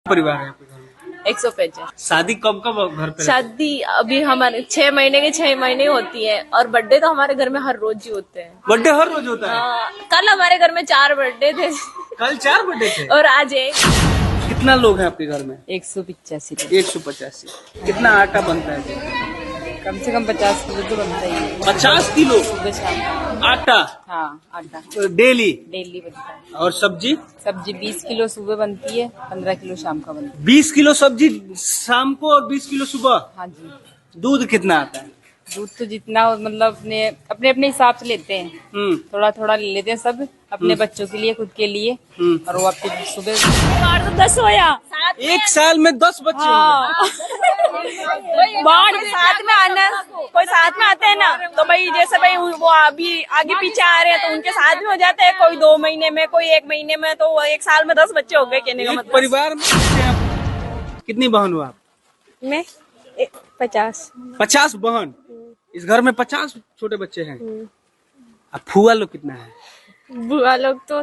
परिवार है आपके घर में? 150। शादी कब कब घर पे? शादी अभी हमारे 6 महीने के 6 महीने होती है और बर्थडे तो हमारे घर में हर रोज ही होते हैं। बर्थडे हर रोज होता है? हाँ, कल हमारे घर में 4 बर्थडे थे कल 4 बर्थडे थे और आज एक। कितना लोग हैं आपके घर में? 185। 185। कितना आटा बनता है? कम से कम 50 किलो तो बनता ही है। 50 किलो सुबह शाम। आटा? हाँ, आटा डेली? डेली बनता है। और सब्जी? सब्जी 20 किलो सुबह बनती है, 15 किलो शाम का बनता है। 20 किलो सब्जी शाम को और 20 किलो सुबह? हाँ जी। दूध कितना आता है? दूध तो जितना मतलब अपने अपने अपने हिसाब से लेते हैं, थोड़ा थोड़ा ले लेते हैं सब, अपने बच्चों के लिए, खुद के लिए। और वो आपके सुबह बाढ़ तो 10 होया एक साल में 10 बच्चे बाढ़ साथ में आना, कोई साथ में आते हैं ना तो भाई जैसे भाई वो अभी आगे पीछे आ रहे हैं तो उनके साथ में हो जाते हैं, कोई 2 महीने में, कोई 1 महीने में, तो 1 साल में 10 बच्चे हो गए कहने का एक मतलब। परिवार में कितनी बहन हो आप? मैं 50। 50 बहन? इस घर में 50 छोटे बच्चे हैं। अब फुआ लोग कितना है? बुआ लोग तो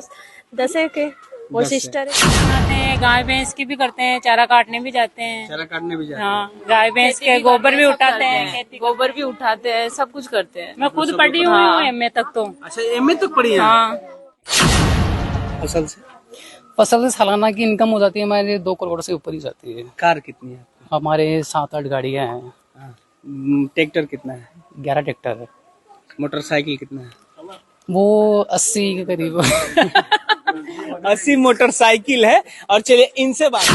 10 है के, वो 10 है। सिस्टर है। गाय भैंस की भी करते हैं, चारा काटने भी जाते हैं। चारा काटने भी जाते हैं? हाँ, गाय भैंस के गोबर भी उठाते हैं, गोबर भी उठाते हैं, सब कुछ करते हैं। मैं खुद पढ़ी हुई हूँ एमए तक तो। अच्छा, एमए तक पढ़ी है? हाँ। फसल से सालाना की इनकम हो जाती है हमारे 2 करोड़ से ऊपर ही जाती है। कार कितनी है? हमारे 7-8 गाड़ियां हैं। ट्रैक्टर कितना है? 11 ट्रैक्टर है। मोटरसाइकिल कितना है? वो 80 के करीब 80 मोटरसाइकिल है। और चलिए इनसे बात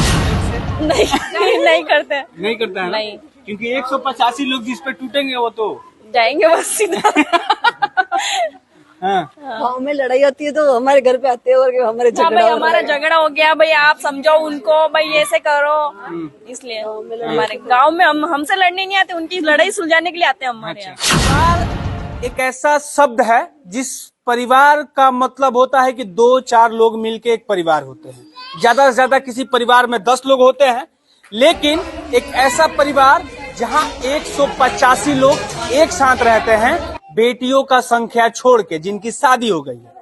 नहीं करते हैं। नहीं करता है ना? नहीं। क्योंकि 185 लोग जिस पे टूटेंगे वो तो जाएंगे बस सीधा। हाँ। गाँव में लड़ाई होती है तो हमारे घर पे आते हैं और हमारे हाँ झगड़ा भाई, हो हमारा झगड़ा हो गया भाई, आप समझाओ उनको भाई, ऐसे करो। इसलिए हमारे गांव में हमसे लड़ने नहीं आते, उनकी लड़ाई सुलझाने के लिए आते हैं हमारे यहाँ। परिवार एक ऐसा शब्द है जिस परिवार का मतलब होता है कि 2-4 लोग मिलके एक परिवार होते हैं। ज्यादा से ज्यादा किसी परिवार में 10 लोग होते हैं, लेकिन एक ऐसा परिवार जहां 185 लोग एक साथ रहते हैं, बेटियों का संख्या छोड़ के, जिनकी शादी हो गई है।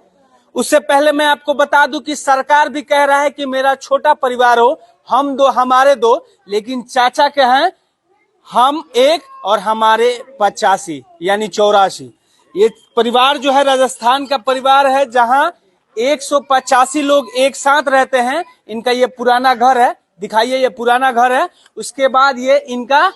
उससे पहले मैं आपको बता दूं कि सरकार भी कह रहा है कि मेरा छोटा परिवार हो, हम 2 हमारे 2, लेकिन चाचा के हैं हम 1 और हमारे 85 यानी 84। ये परिवार जो है राजस्थान का परिवार है जहां 185 लोग एक साथ रहते हैं। इनका ये पुराना घर है, दिखाइए, ये पुराना घर है। उसके बाद ये इनका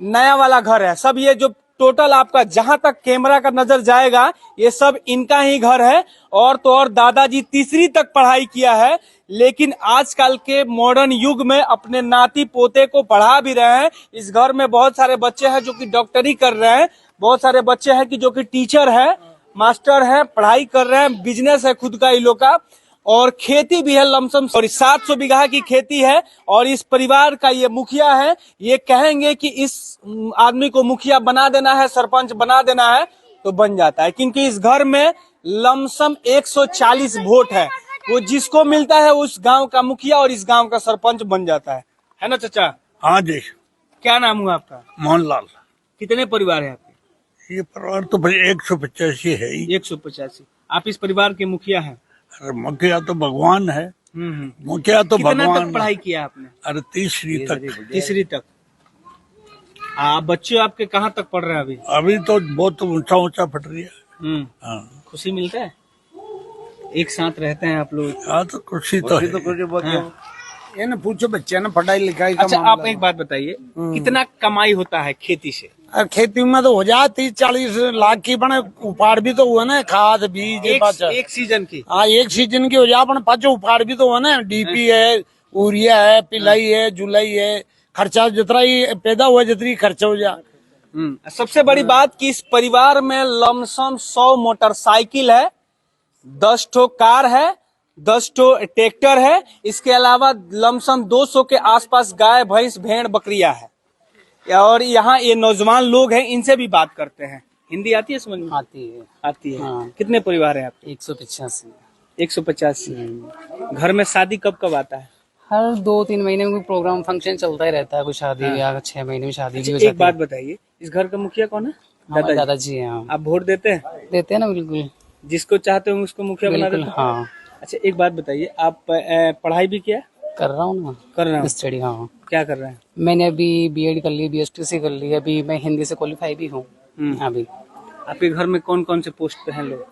नया वाला घर है। सब ये जो टोटल आपका जहां तक कैमरा का नजर जाएगा ये सब इनका ही घर है। और तो और दादाजी तीसरी तक पढ़ाई किया है, लेकिन आजकल के मॉडर्न युग में अपने नाती पोते को पढ़ा भी रहे हैं। इस घर में बहुत सारे बच्चे हैं जो कि डॉक्टरी कर रहे हैं, बहुत सारे बच्चे हैं कि जो कि टीचर है, मास्टर है, पढ़ाई कर रहे हैं, बिजनेस है खुद का इन लोग का, और खेती भी है लमसम। और 700 बीघा की खेती है। और इस परिवार का ये मुखिया है। ये कहेंगे कि इस आदमी को मुखिया बना देना है, सरपंच बना देना है, तो बन जाता है। क्योंकि इस घर में लमसम 140 वोट है। वो जिसको मिलता है उस गांव का मुखिया और इस गांव का सरपंच बन जाता है ना चाचा? हाँ जी। क्या नाम हुआ आपका? मोहनलाल। कितने परिवार है आपके? ये परिवार तो भाई 185 है ही। 185। आप इस परिवार के मुखिया हैं? अरे मुखिया तो भगवान है। मुखिया तो कितना भगवान तक पढ़ाई किया आपने? अरे तीसरी तक। तीसरी तक। बच्चे आपके कहाँ तक पढ़ रहे हैं अभी? अभी तो बहुत ऊंचा ऊंचा पढ़ रही है। हाँ। खुशी मिलता है? एक साथ रहते हैं आप लोग? हाँ तो खुशी तो है। ये ना पूछो बच्चे ना पढ़ाई लिखाई का अच्छा, मामला। आप एक बात बताइए, कितना कमाई होता है खेती से? और खेती में तो हो जाए 30-40 लाख की, बने उपाड़ भी तो हुआ ना, खाद बीज एक सीजन की? हाँ, एक सीजन की हो जाए, अपन पाँचों उपाड़ भी तो हुआ ना। डीपी है, यूरिया है, पिलाई है, जुलाई है, खर्चा जितना ही पैदा हुआ जितनी खर्चा हो जाए। सबसे बड़ी बात कि इस परिवार में लमसम 100 मोटरसाइकिल है, 10 ठो कार है, 10 ठो ट्रैक्टर है। इसके अलावा लमसम 200 के आसपास गाय, भैंस, भेड़, बकरियां है। और यहाँ ये नौजवान लोग हैं, इनसे भी बात करते हैं। हिंदी आती है समझ में? आती है। आती है। हाँ। कितने परिवार हैं आपके? 185। 185। घर में शादी कब कब आता है? हर 2-3 महीने में कोई प्रोग्राम फंक्शन चलता ही रहता है, कोई शादी या 6 महीने में शादी भी हो जाती है। एक बात बताइए, इस घर का मुखिया कौन है? दादाजी हैं। आप वोट देते हैं? देते हैं ना, बिल्कुल। जिसको चाहते हो उसको मुखिया बना देते बिल्कुल, हैं? हाँ। अच्छा, एक बात बताइए, आप पढ़ाई भी किया? कर रहा हूँ ना, कर रहे हो? स्टडी। हाँ, क्या कर रहे हैं? मैंने अभी बीएड कर ली, बीएसटीसी कर ली, अभी मैं हिंदी से क्वालिफाई भी हूँ। अभी आपके घर में कौन कौन से पोस्ट पे हैं लोग?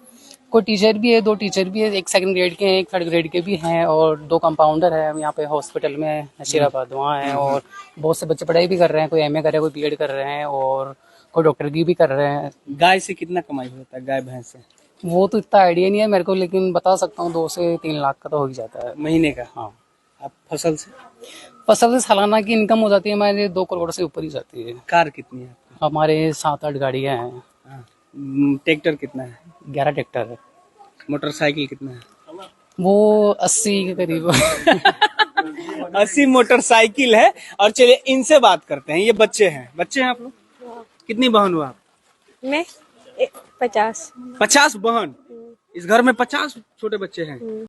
कोई टीचर भी है, 2 टीचर भी है, एक 2nd ग्रेड के हैं, एक 3rd ग्रेड के भी हैं, और 2 कंपाउंडर है यहाँ पे हॉस्पिटल में नशीराबाद वहाँ है। और बहुत से बच्चे पढ़ाई भी कर रहे हैं, कोई एमए कर रहे हैं, कोई बीएड कर रहे हैं, और कोई डॉक्टर की भी कर रहे हैं। गाय से कितना कमाई होता है, गाय भैंस से वो तो इतना आइडिया नहीं है मेरे को, लेकिन बता सकता हूँ 2 से 3 लाख का तो हो ही जाता है। महीने का? हाँ, आप फसल से? फसल से सालाना की इनकम हो जाती है हमारे 2 करोड़ से ऊपर ही जाती है। कार कितनी है? हमारे 7-8 गाड़ियाँ हैं। हाँ। ट्रैक्टर कितना है? 11 ट्रैक्टर है। मोटरसाइकिल कितना है? वो 80 के करीब। 80 मोटरसाइकिल है। और चलिए इनसे बात करते हैं, ये बच्चे हैं आप लोग? कितनी बहन हो आप? मैं 50। 50 बहन? इस घर में 50 छोटे बच्चे हैं?